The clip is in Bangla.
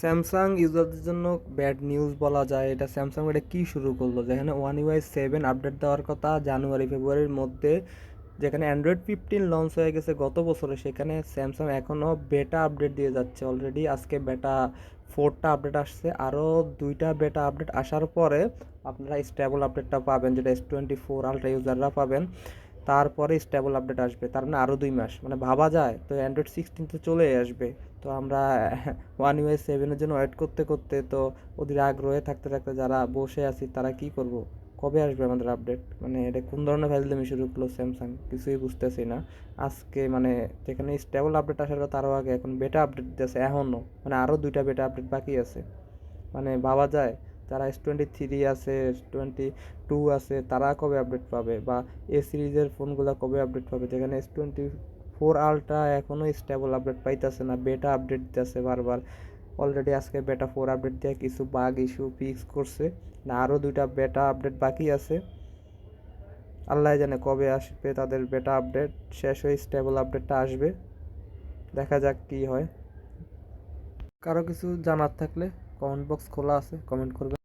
স্যামসাং ইউজারদের জন্য ব্যাড নিউজ বলা যায়। এটা স্যামসাং এটা কী শুরু করলো, যেখানে ওয়ান ইউআই 7 আপডেট দেওয়ার কথা জানুয়ারি ফেব্রুয়ারির মধ্যে, যেখানে অ্যান্ড্রয়েড 15 লঞ্চ হয়ে গেছে গত বছরে, সেখানে স্যামসাং এখনও বেটা আপডেট দিয়ে যাচ্ছে। অলরেডি আজকে বেটা 4টা আপডেট আসছে, আরও 2টা বেটা আপডেট আসার পরে আপনারা স্টেবল আপডেটটা পাবেন, যেটা S24 আলট্রা ইউজাররা পাবেন। তারপরে স্টেবল আপডেট আসবে, তার মানে আরও 2 মাস, মানে ভাবা যায় তো অ্যান্ড্রয়েড 16 তো চলেই আসবে। তো আমরা ওয়ান ইউআই 7-এর জন্য ওয়েট করতে করতে তো ওদের আগ্রহে থাকতে থাকতে যারা বসে আছি তারা কি করব, কবে আসবে আমাদের আপডেট? মানে এটা কোন ধরনের ফাইলদামি শুরু করলো স্যামসাং, কিছুই বুঝতেছি না। আজকে মানে যেখানে স্টেবল আপডেট আসার কথা আরও আগে, এখন বেটা আপডেট দিতেছে এখনও, মানে আরও 2টা বেটা আপডেট বাকি আছে। মানে ভাবা যায় যারা S23 আছে, S22 আছে, তারা কবে আপডেট পাবে, বা এ সিরিজের ফোনগুলো কবে আপডেট পাবে, যেখানে S24 আলট্রা এখনও স্টেবল আপডেট পাইতেছে না, বেটা আপডেট দিতেছে বারবার। অলরেডি আজকে বেটা 4 আপডেট দিয়ে কিছু বাগ ইস্যু ফিক্স করছে, না আরও 2টা বেটা আপডেট বাকি আছে। আল্লাহ জানে কবে আসবে তাদের বেটা আপডেট, শেষ হয়ে স্টেবল আপডেটটা আসবে। দেখা যাক কি হয়। কারো কিছু জানার থাকলে কমেন্ট বক্স খোলা আছে, কমেন্ট করবে।